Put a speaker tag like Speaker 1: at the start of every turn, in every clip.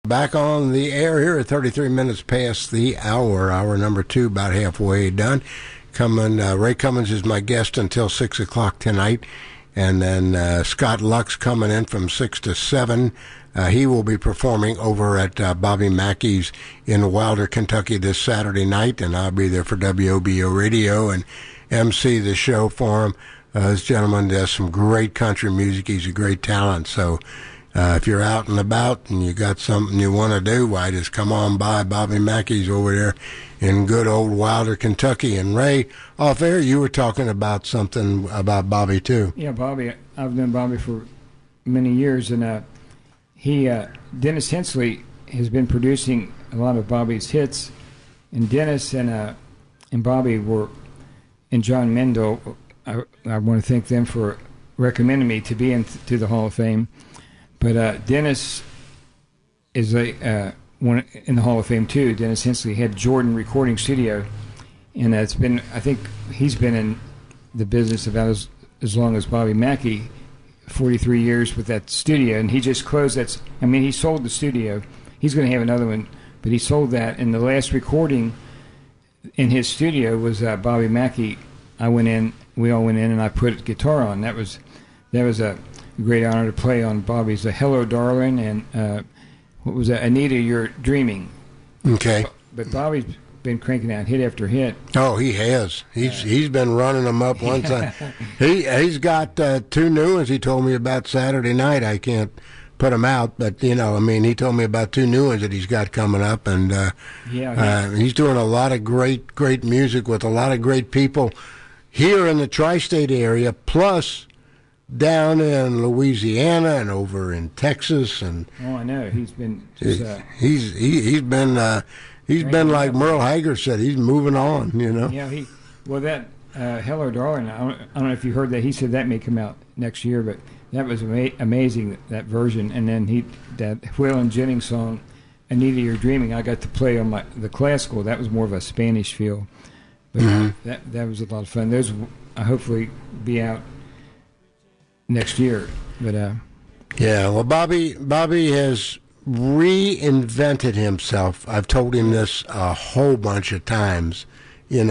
Speaker 1: Back on the air here at 33 minutes past the hour. Hour number 2, about halfway done. Ray Cummins is my guest until 6 o'clock tonight. And then Scott Lux coming in from 6 to 7. He will be performing over at Bobby Mackey's in Wilder, Kentucky this Saturday night. And I'll be there for WOBO Radio and MC the show for him. This gentleman does some great country music. He's a great talent. So if you're out and about and you got something you want to do, why just come on by Bobby Mackey's over there in good old Wilder, Kentucky. And Ray, off air, you were talking about something about Bobby too.
Speaker 2: Yeah, Bobby. I've known Bobby for many years, and Dennis Hensley has been producing a lot of Bobby's hits, and Dennis and Bobby and John Mendel. I want to thank them for recommending me to be into the Hall of Fame. But Dennis is one in the Hall of Fame too. Dennis Hensley had Jordan Recording Studio, and I think he's been in the business about as long as Bobby Mackey, 43 years with that studio, and he just closed that. I mean, he sold the studio. He's going to have another one, but he sold that. And the last recording in his studio was Bobby Mackey. We all went in, and I put guitar on. That was a great honor to play on Bobby's Hello Darling and what was that? Anita, You're Dreaming.
Speaker 1: Okay.
Speaker 2: But Bobby's been cranking out hit after hit.
Speaker 1: Oh, he has. He's been running them up one time. He's got 2 new ones he told me about Saturday night. I can't put them out, but he told me about 2 new ones that he's got coming up, and he's doing a lot of great music with a lot of great people here in the tri-state area, plus down in Louisiana and over in Texas. And
Speaker 2: I know he's been just,
Speaker 1: he's been like Merle Hager said, he's moving on,
Speaker 2: Yeah, that Hello Darling, I don't know if you heard that. He said that may come out next year, but that was amazing, that version. And then that Waylon Jennings song, Anita, You're Dreaming, I got to play on the classical. That was more of a Spanish feel. But that was a lot of fun. Those will hopefully be out next year. But
Speaker 1: yeah, well, Bobby has reinvented himself. I've told him this a whole bunch of times. He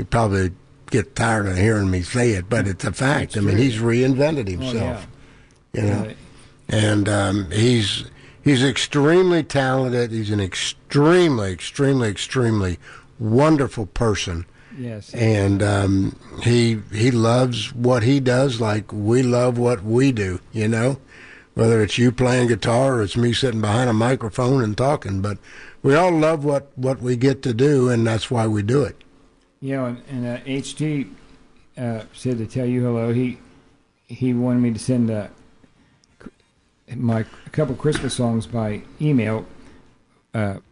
Speaker 1: probably get tired of hearing me say it, but it's a fact. He's reinvented himself. And he's extremely talented. He's an extremely, extremely, extremely wonderful person.
Speaker 2: Yes.
Speaker 1: And he loves what he does like we love what we do, whether it's you playing guitar or it's me sitting behind a microphone and talking. But we all love what we get to do, and that's why we do it.
Speaker 2: Yeah, and HD said to tell you hello. He wanted me to send a couple Christmas songs by email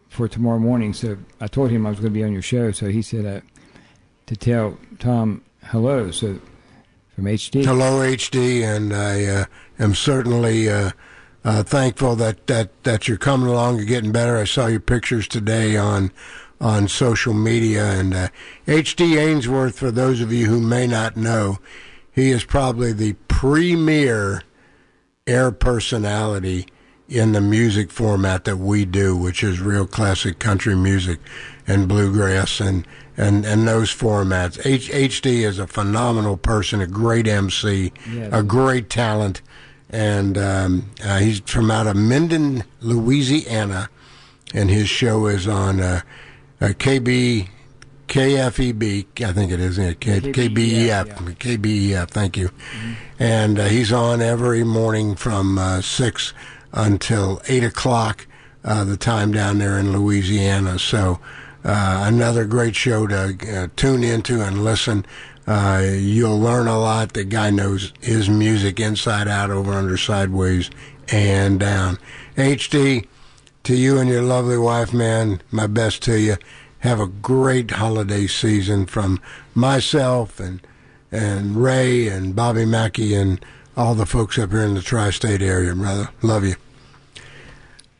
Speaker 2: for tomorrow morning. So I told him I was going to be on your show. So he said to tell Tom hello. So from HD.
Speaker 1: Hello, HD, and I am certainly thankful that you're coming along. You're getting better. I saw your pictures today on social media, and H.D. Ainsworth, for those of you who may not know, he is probably the premier air personality in the music format that we do, which is real classic country music and bluegrass and those formats. H.D. is a phenomenal person, a great MC, a great talent, and he's from out of Minden, Louisiana, and his show is on KFEB, I think it is, KBEF, KBEF, thank you. Mm-hmm. And he's on every morning from 6 until 8 o'clock, the time down there in Louisiana. So another great show to tune into and listen. You'll learn a lot. The guy knows his music inside out, over, under, sideways, and down. HD, to you and your lovely wife, man, my best to you. Have a great holiday season from myself and Ray and Bobby Mackey and all the folks up here in the tri-state area, brother. Love you.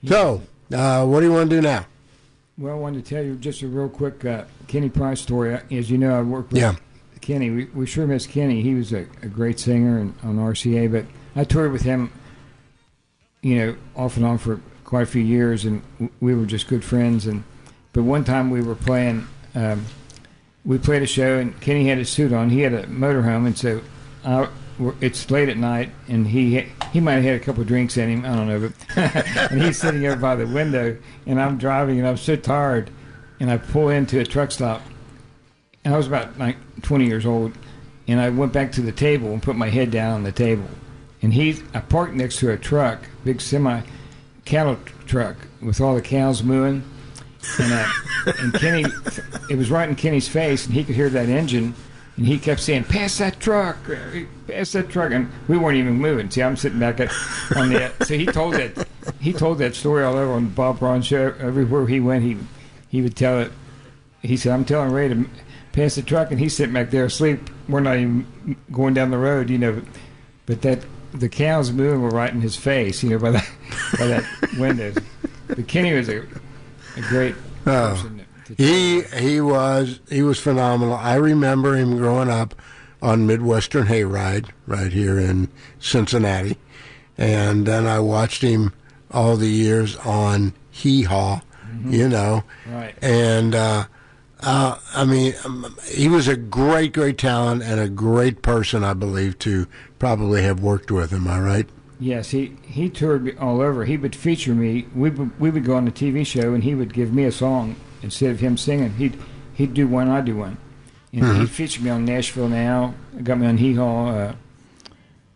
Speaker 1: So, what do you want to do now?
Speaker 2: Well, I wanted to tell you just a real quick Kenny Price story. As you know, I worked with Kenny. We sure miss Kenny. He was a great singer on RCA, but I toured with him, off and on for quite a few years, and we were just good friends. But one time we were playing, we played a show, and Kenny had his suit on. He had a motorhome, and so it's late at night, and he might have had a couple of drinks in him, I don't know, but and he's sitting over by the window, and I'm driving, and I'm so tired, and I pull into a truck stop, and I was about like 20 years old, and I went back to the table and put my head down on the table, and I parked next to a truck, big cattle truck with all the cows mooing, and Kenny, it was right in Kenny's face, and he could hear that engine. And he kept saying, pass that truck, and we weren't even moving. See, I'm sitting back on the. So he told that story all over on the Bob Braun show. Everywhere he went, he would tell it. He said, I'm telling Ray to pass the truck, and he's sitting back there asleep. We're not even going down the road, But the cows moving were right in his face, by that window. But Kenny was a great person.
Speaker 1: He was phenomenal. I remember him growing up on Midwestern Hayride right here in Cincinnati, and then I watched him all the years on Hee Haw,
Speaker 2: Right.
Speaker 1: And I mean, he was a great talent and a great person, I believe, to probably have worked with him. Am I right?
Speaker 2: Yes, he toured all over. He would feature me. We would go on the TV show, and he would give me a song. Instead of him singing, he'd do one, I'd do one. And he'd feature me on Nashville Now, got me on Hee Haw.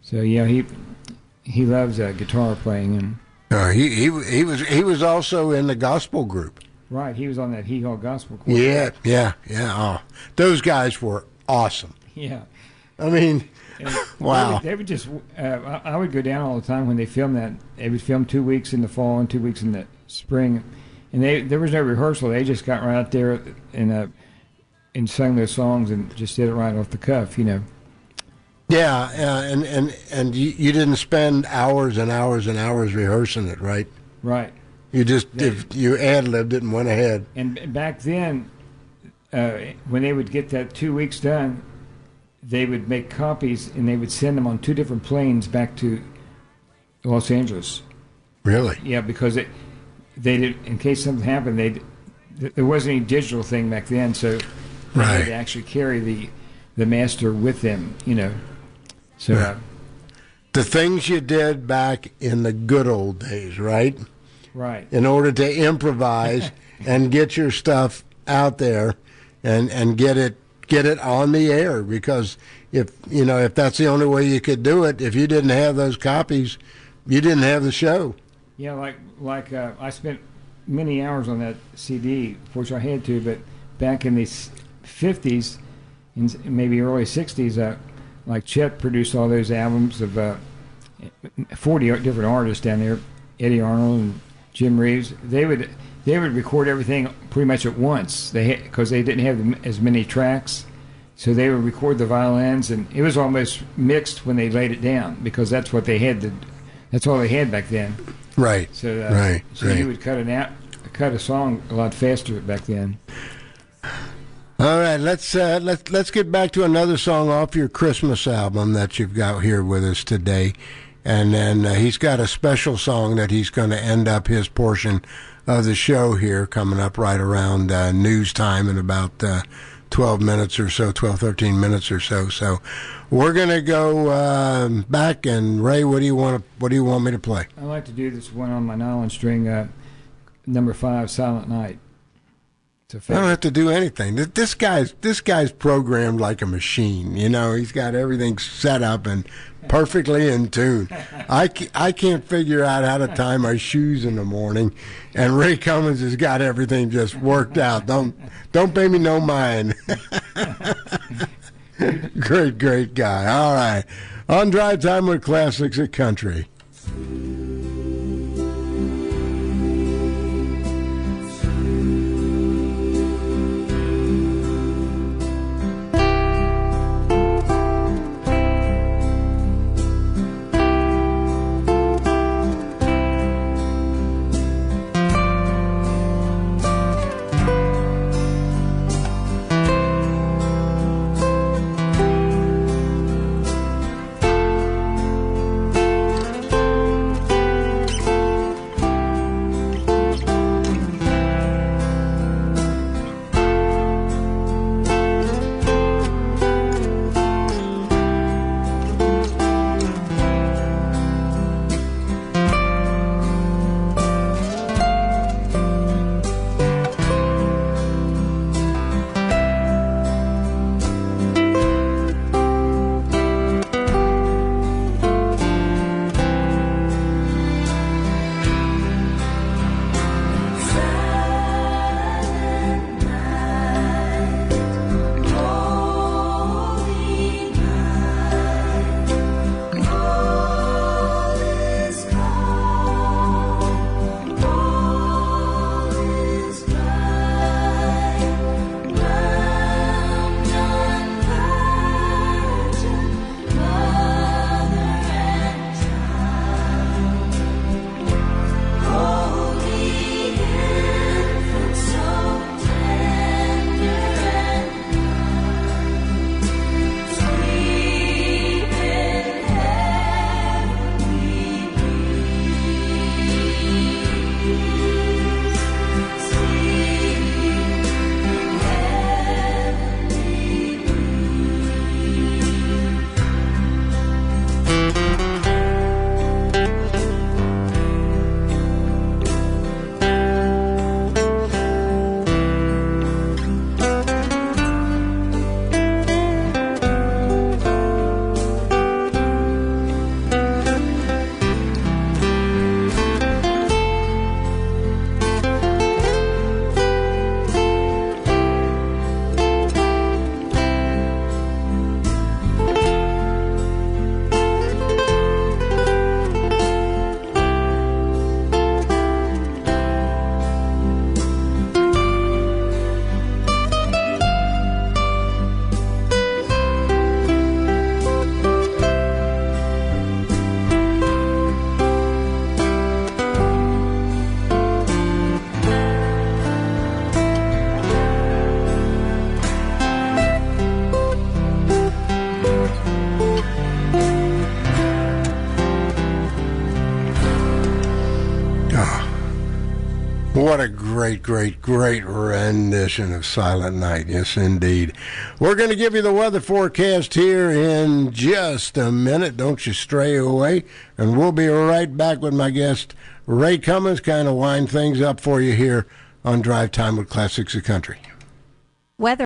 Speaker 2: So yeah, he loves guitar playing. And
Speaker 1: he was also in the gospel group.
Speaker 2: Right, he was on that Hee Haw gospel choir.
Speaker 1: Yeah. Oh, those guys were awesome.
Speaker 2: Yeah.
Speaker 1: I mean, wow.
Speaker 2: They would just. I would go down all the time when they filmed that. They would film 2 weeks in the fall and 2 weeks in the spring. And there was no rehearsal. They just got right out there and sang those songs and just did it right off the cuff,
Speaker 1: Yeah, and you didn't spend hours and hours and hours rehearsing it, right?
Speaker 2: Right.
Speaker 1: You just you ad-libbed it and went ahead.
Speaker 2: And back then, when they would get that 2 weeks done, they would make copies and they would send them on 2 different planes back to Los Angeles.
Speaker 1: Really?
Speaker 2: Yeah, because they did, in case something happened, there wasn't any digital thing back then, so they had to actually carry the master with them, So
Speaker 1: the things you did back in the good old days, right?
Speaker 2: Right.
Speaker 1: In order to improvise and get your stuff out there and get it on the air, because if that's the only way you could do it, if you didn't have those copies, you didn't have the show.
Speaker 2: Yeah, like I spent many hours on that CD, which I had to, but back in the 50s and maybe early 60s, like Chet produced all those albums of 40 different artists down there, Eddie Arnold and Jim Reeves. They would record everything pretty much at once. Because they didn't have as many tracks, so they would record the violins, and it was almost mixed when they laid it down because that's what they had. That's all they had back then.
Speaker 1: Right.
Speaker 2: So you would cut a song a lot faster back then.
Speaker 1: All right, let's get back to another song off your Christmas album that you've got here with us today, and then he's got a special song that he's going to end up his portion of the show here, coming up right around news time in about 12 minutes or so, 13 minutes or so. So we're going to go back, and Ray, what do you want me to play?
Speaker 2: I like to do this one on my nylon string, number 5, Silent Night.
Speaker 1: I don't have to do anything. This guy's programmed like a machine. He's got everything set up and perfectly in tune. I can't figure out how to tie my shoes in the morning, and Ray Cummins has got everything just worked out. Don't pay me no mind. Great guy. All right, on Drive Time with Classics at Country. What a great, great, great rendition of Silent Night. Yes, indeed. We're going to give you the weather forecast here in just a minute. Don't you stray away. And we'll be right back with my guest, Ray Cummins, kind of wind things up for you here on Drive Time with Classics of Country.
Speaker 3: Weather